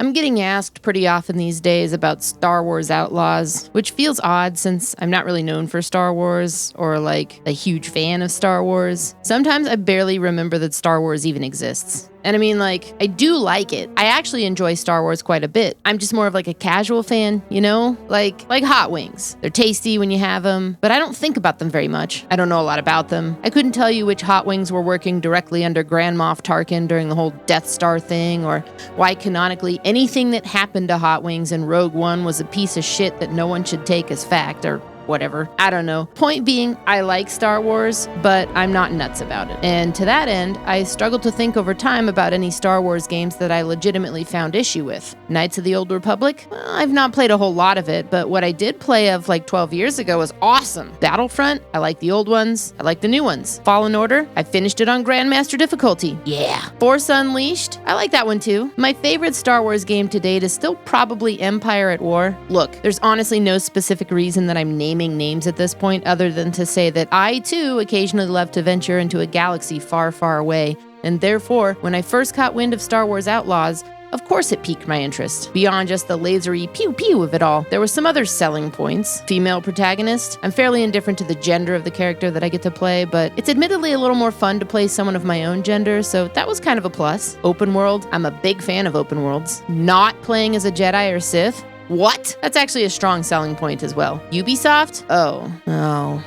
I'm getting asked pretty often these days about Star Wars Outlaws, which feels odd since I'm not really known for Star Wars or like a huge fan of Star Wars. Sometimes I barely remember that Star Wars even exists. And I mean, like, I do like it. I actually enjoy Star Wars quite a bit. I'm just more of like a casual fan, you know? Like hot wings. They're tasty when you have them, but I don't think about them very much. I don't know a lot about them. I couldn't tell you which hot wings were working directly under Grand Moff Tarkin during the whole Death Star thing, or why canonically anything that happened to hot wings in Rogue One was a piece of shit that no one should take as fact, or whatever. I don't know. Point being, I like Star Wars, but I'm not nuts about it. And to that end, I struggled to think over time about any Star Wars games that I legitimately found issue with. Knights of the Old Republic? Well, I've not played a whole lot of it, but what I did play of like 12 years ago was awesome. Battlefront? I like the old ones. I like the new ones. Fallen Order? I finished it on Grandmaster difficulty. Yeah. Force Unleashed? I like that one too. My favorite Star Wars game to date is still probably Empire at War. Look, there's honestly no specific reason that I'm naming names at this point other than to say that I too occasionally love to venture into a galaxy far, far away, and therefore, when I first caught wind of Star Wars Outlaws, of course it piqued my interest. Beyond just the lasery pew-pew of it all, there were some other selling points. Female protagonist. I'm fairly indifferent to the gender of the character that I get to play, but it's admittedly a little more fun to play someone of my own gender, so that was kind of a plus. Open world. I'm a big fan of open worlds. Not playing as a Jedi or Sith. What? That's actually a strong selling point as well. Ubisoft? Oh.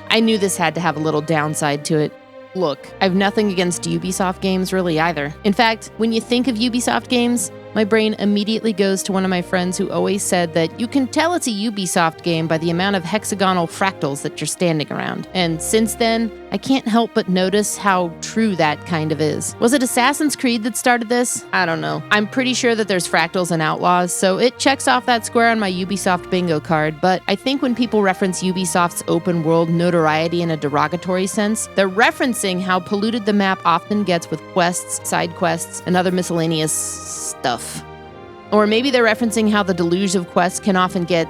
I knew this had to have a little downside to it. Look, I've nothing against Ubisoft games really either. In fact, when you think of Ubisoft games, my brain immediately goes to one of my friends who always said that you can tell it's a Ubisoft game by the amount of hexagonal fractals that you're standing around. And since then, I can't help but notice how true that kind of is. Was it Assassin's Creed that started this? I don't know. I'm pretty sure that there's fractals in Outlaws, so it checks off that square on my Ubisoft bingo card, but I think when people reference Ubisoft's open world notoriety in a derogatory sense, they're referencing how polluted the map often gets with quests, side quests, and other miscellaneous stuff. Or maybe they're referencing how the deluge of quests can often get,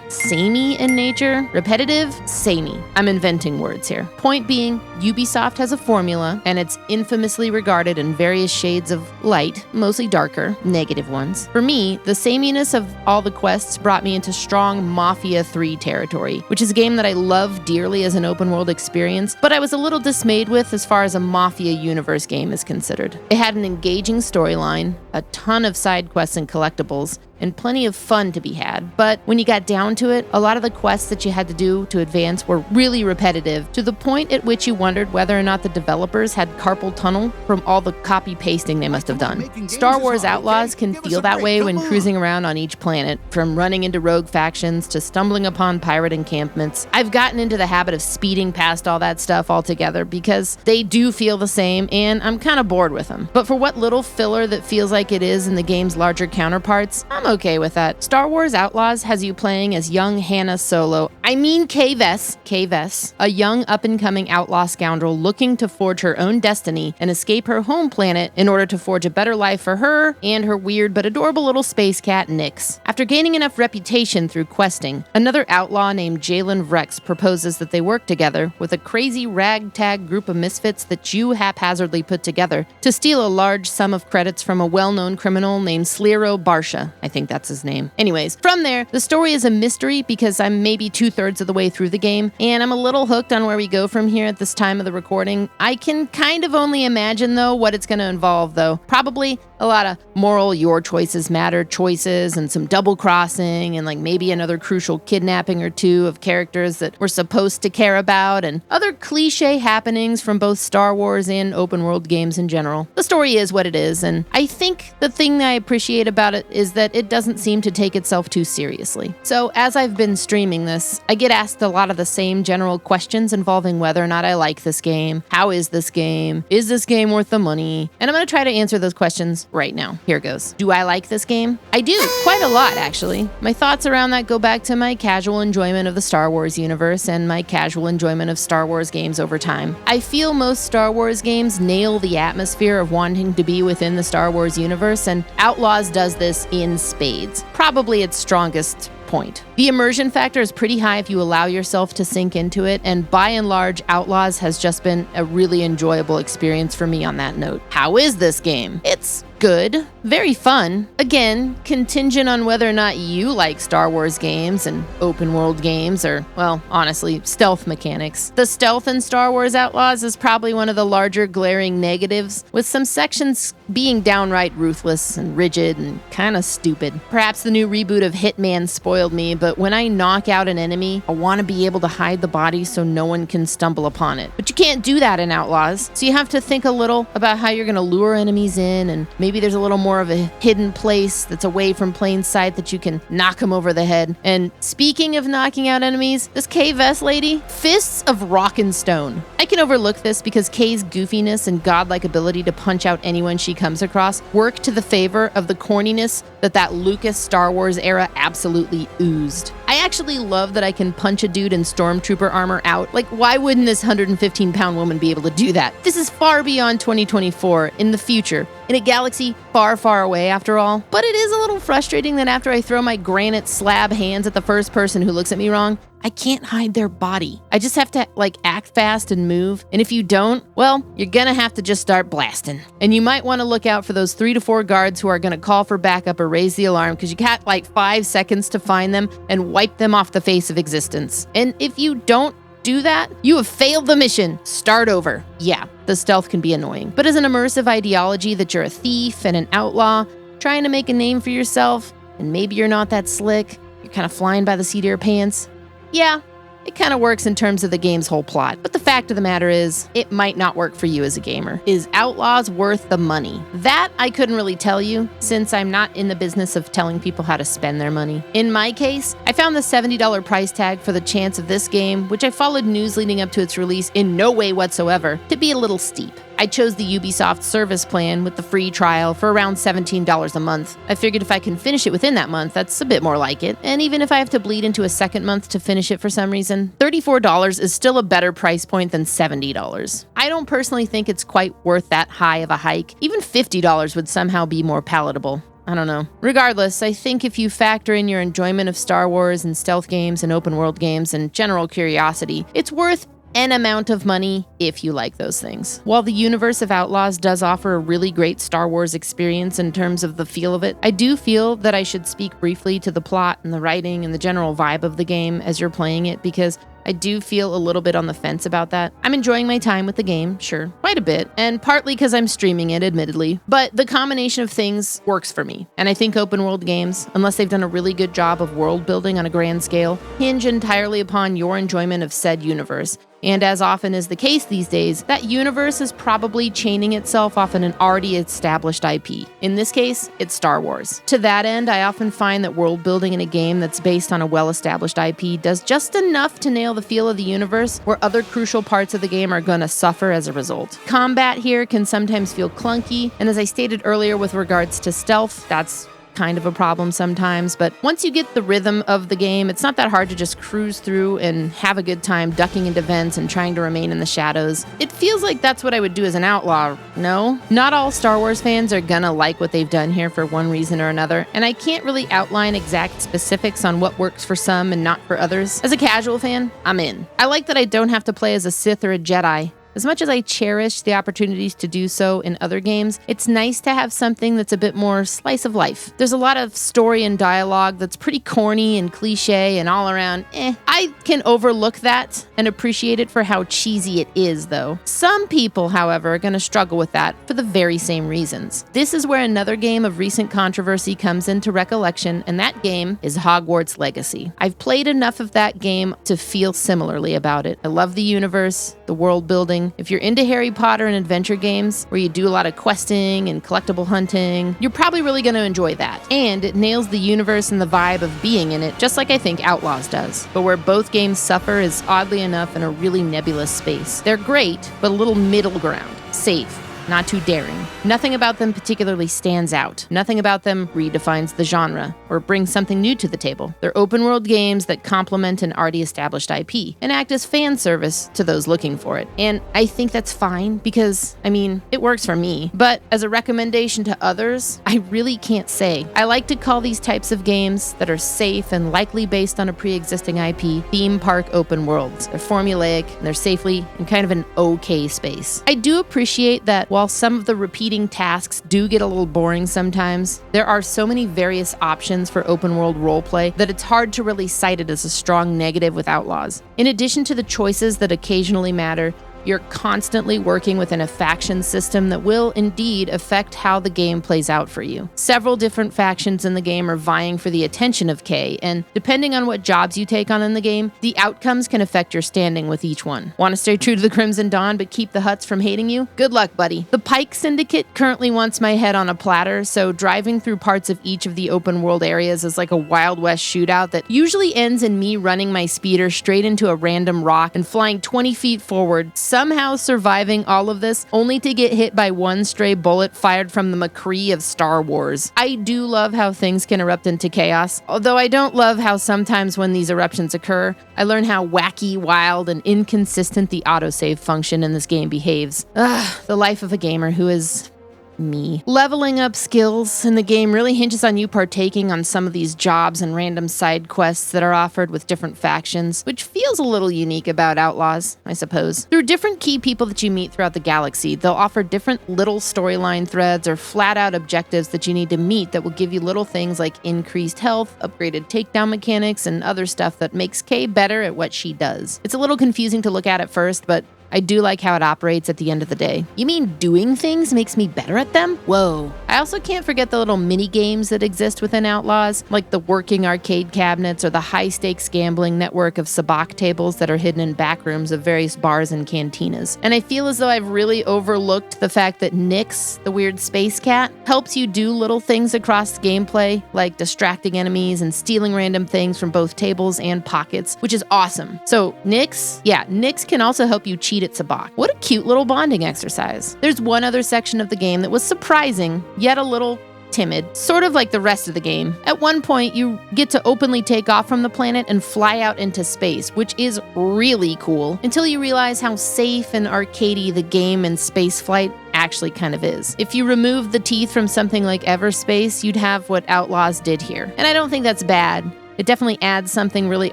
samey in nature? Repetitive? Samey. I'm inventing words here. Point being, Ubisoft has a formula, and it's infamously regarded in various shades of light, mostly darker, negative ones. For me, the sameness of all the quests brought me into strong Mafia 3 territory, which is a game that I love dearly as an open world experience, but I was a little dismayed with as far as a Mafia universe game is considered. It had an engaging storyline, a ton of side quests and collectibles, and plenty of fun to be had. But when you got down to it, a lot of the quests that you had to do to advance were really repetitive, to the point at which you wondered whether or not the developers had carpal tunnel from all the copy-pasting they must have done. Star Wars Outlaws can feel that way when cruising around on each planet, from running into rogue factions to stumbling upon pirate encampments. I've gotten into the habit of speeding past all that stuff altogether because they do feel the same, and I'm kind of bored with them. But for what little filler that feels like it is in the game's larger counterparts, I'm okay with that. Star Wars Outlaws has you playing as young Hannah Solo. I mean Kay Vess, a young up-and-coming outlaw scoundrel looking to forge her own destiny and escape her home planet in order to forge a better life for her and her weird but adorable little space cat, Nyx. After gaining enough reputation through questing, another outlaw named Jalen Vrex proposes that they work together with a crazy ragtag group of misfits that you haphazardly put together to steal a large sum of credits from a well-known criminal named Slero Barsha. I think that's his name. Anyways, from there, the story is a mystery because I'm maybe 2/3 of the way through the game, and I'm a little hooked on where we go from here at this time of the recording. I can kind of only imagine, though, what it's going to involve, though. Probably a lot of moral your choices matter choices and some double crossing and like maybe another crucial kidnapping or two of characters that we're supposed to care about and other cliche happenings from both Star Wars and open world games in general. The story is what it is, and I think the thing that I appreciate about it is that it doesn't seem to take itself too seriously. So as I've been streaming this, I get asked a lot of the same general questions involving whether or not I like this game, how is this game worth the money, and I'm going to try to answer those questions right now. Here goes. Do I like this game? I do, quite a lot actually. My thoughts around that go back to my casual enjoyment of the Star Wars universe and my casual enjoyment of Star Wars games over time. I feel most Star Wars games nail the atmosphere of wanting to be within the Star Wars universe, and Outlaws does this in spades. Probably its strongest point. The immersion factor is pretty high if you allow yourself to sink into it, and by and large, Outlaws has just been a really enjoyable experience for me on that note. How is this game? It's good, very fun. Again, contingent on whether or not you like Star Wars games and open world games or, well, honestly, stealth mechanics. The stealth in Star Wars Outlaws is probably one of the larger glaring negatives, with some sections being downright ruthless and rigid and kind of stupid. Perhaps the new reboot of Hitman spoiled me, but when I knock out an enemy, I want to be able to hide the body so no one can stumble upon it. But you can't do that in Outlaws, so you have to think a little about how you're going to lure enemies in, and maybe there's a little more of a hidden place that's away from plain sight that you can knock them over the head. And speaking of knocking out enemies, this Kay Vess lady, fists of rock and stone. I can overlook this because Kay's goofiness and godlike ability to punch out anyone she comes across work to the favor of the corniness that Lucas Star Wars era absolutely oozed. I actually love that I can punch a dude in stormtrooper armor out. Like, why wouldn't this 115-pound woman be able to do that? This is far beyond 2024, in the future, in a galaxy far, far away after all. But it is a little frustrating that after I throw my granite slab hands at the first person who looks at me wrong, I can't hide their body. I just have to, act fast and move. And if you don't, well, you're gonna have to just start blasting. And you might want to look out for those 3 to 4 guards who are gonna call for backup or raise the alarm, because you got 5 seconds to find them and wipe them off the face of existence. And if you don't do that, you have failed the mission. Start over. Yeah, the stealth can be annoying, but as an immersive ideology that you're a thief and an outlaw trying to make a name for yourself, and maybe you're not that slick, you're kind of flying by the seat of your pants, yeah, it kind of works in terms of the game's whole plot. But the fact of the matter is, it might not work for you as a gamer. Is Outlaws worth the money? That I couldn't really tell you, since I'm not in the business of telling people how to spend their money. In my case, I found the $70 price tag for the chance of this game, which I followed news leading up to its release in no way whatsoever, to be a little steep. I chose the Ubisoft service plan with the free trial for around $17 a month. I figured if I can finish it within that month, that's a bit more like it. And even if I have to bleed into a second month to finish it for some reason, $34 is still a better price point than $70. I don't personally think it's quite worth that high of a hike. Even $50 would somehow be more palatable. I don't know. Regardless, I think if you factor in your enjoyment of Star Wars and stealth games and open world games and general curiosity, it's worth an amount of money if you like those things. While the universe of Outlaws does offer a really great Star Wars experience in terms of the feel of it, I do feel that I should speak briefly to the plot and the writing and the general vibe of the game as you're playing it, because I do feel a little bit on the fence about that. I'm enjoying my time with the game, sure, quite a bit, and partly because I'm streaming it, admittedly, but the combination of things works for me. And I think open world games, unless they've done a really good job of world building on a grand scale, hinge entirely upon your enjoyment of said universe. And as often is the case these days, that universe is probably chaining itself off an already established IP. In this case, it's Star Wars. To that end, I often find that world building in a game that's based on a well-established IP does just enough to nail the feel of the universe, where other crucial parts of the game are gonna suffer as a result. Combat here can sometimes feel clunky, and as I stated earlier with regards to stealth, that's kind of a problem sometimes, but once you get the rhythm of the game, it's not that hard to just cruise through and have a good time ducking into vents and trying to remain in the shadows. It feels like that's what I would do as an outlaw. No, not all Star Wars fans are gonna like what they've done here for one reason or another, and I can't really outline exact specifics on what works for some and not for others. As a casual fan, I'm in. I like that I don't have to play as a Sith or a Jedi. As much as I cherish the opportunities to do so in other games, it's nice to have something that's a bit more slice of life. There's a lot of story and dialogue that's pretty corny and cliche and all around I can overlook that and appreciate it for how cheesy it is, though. Some people, however, are going to struggle with that for the very same reasons. This is where another game of recent controversy comes into recollection, and that game is Hogwarts Legacy. I've played enough of that game to feel similarly about it. I love the universe, the world building. If you're into Harry Potter and adventure games where you do a lot of questing and collectible hunting, you're probably really going to enjoy that. And it nails the universe and the vibe of being in it, just like I think Outlaws does. But where both games suffer is, oddly enough, in a really nebulous space. They're great, but a little middle ground. Safe. Not too daring. Nothing about them particularly stands out. Nothing about them redefines the genre or brings something new to the table. They're open world games that complement an already established IP and act as fan service to those looking for it. And I think that's fine because, it works for me. But as a recommendation to others, I really can't say. I like to call these types of games that are safe and likely based on a pre-existing IP theme park open worlds. They're formulaic and they're safely in kind of an okay space. I do appreciate that while while some of the repeating tasks do get a little boring sometimes, there are so many various options for open world roleplay that it's hard to really cite it as a strong negative with Outlaws. In addition to the choices that occasionally matter, you're constantly working within a faction system that will indeed affect how the game plays out for you. Several different factions in the game are vying for the attention of Kay, and depending on what jobs you take on in the game, the outcomes can affect your standing with each one. Want to stay true to the Crimson Dawn but keep the Hutts from hating you? Good luck, buddy. The Pike Syndicate currently wants my head on a platter, so driving through parts of each of the open world areas is like a Wild West shootout that usually ends in me running my speeder straight into a random rock and flying 20 feet forward, somehow surviving all of this only to get hit by one stray bullet fired from the McCree of Star Wars. I do love how things can erupt into chaos, although I don't love how sometimes when these eruptions occur, I learn how wacky, wild, and inconsistent the autosave function in this game behaves. The life of a gamer who is me. Leveling up skills in the game really hinges on you partaking on some of these jobs and random side quests that are offered with different factions, which feels a little unique about Outlaws, I suppose. Through different key people that you meet throughout the galaxy, they'll offer different little storyline threads or flat-out objectives that you need to meet that will give you little things like increased health, upgraded takedown mechanics, and other stuff that makes Kay better at what she does. It's a little confusing to look at first, but I do like how it operates at the end of the day. You mean doing things makes me better at them? Whoa. I also can't forget the little mini games that exist within Outlaws, like the working arcade cabinets or the high-stakes gambling network of sabacc tables that are hidden in back rooms of various bars and cantinas. And I feel as though I've really overlooked the fact that Nyx, the weird space cat, helps you do little things across the gameplay, like distracting enemies and stealing random things from both tables and pockets, which is awesome. So Nyx can also help you cheat at sabacc. What a cute little bonding exercise. There's one other section of the game that was surprising, yet a little timid, sort of like the rest of the game. At one point, you get to openly take off from the planet and fly out into space, which is really cool, until you realize how safe and arcadey the game and spaceflight actually kind of is. If you remove the teeth from something like Everspace, you'd have what Outlaws did here. And I don't think that's bad. It definitely adds something really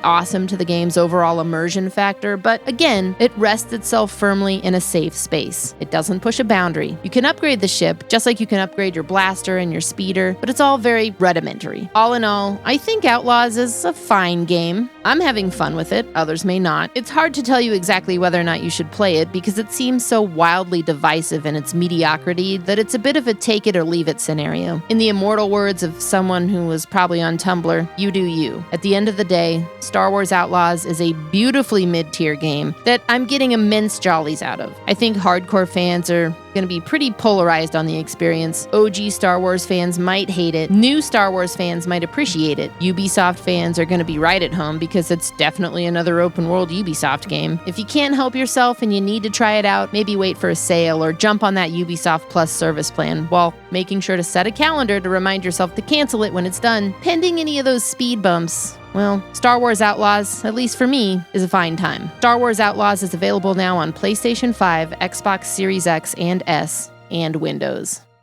awesome to the game's overall immersion factor, but again, it rests itself firmly in a safe space. It doesn't push a boundary. You can upgrade the ship, just like you can upgrade your blaster and your speeder, but it's all very rudimentary. All in all, I think Outlaws is a fine game. I'm having fun with it, others may not. It's hard to tell you exactly whether or not you should play it because it seems so wildly divisive in its mediocrity that it's a bit of a take it or leave it scenario. In the immortal words of someone who was probably on Tumblr, you do you. At the end of the day, Star Wars Outlaws is a beautifully mid-tier game that I'm getting immense jollies out of. I think hardcore fans are going to be pretty polarized on the experience. OG Star Wars fans might hate it. New Star Wars fans might appreciate it. Ubisoft fans are going to be right at home because it's definitely another open world Ubisoft game. If you can't help yourself and you need to try it out, maybe wait for a sale or jump on that Ubisoft Plus service plan while making sure to set a calendar to remind yourself to cancel it when it's done. Pending any of those speed bumps, well, Star Wars Outlaws, at least for me, is a fine time. Star Wars Outlaws is available now on PlayStation 5, Xbox Series X and S, and Windows.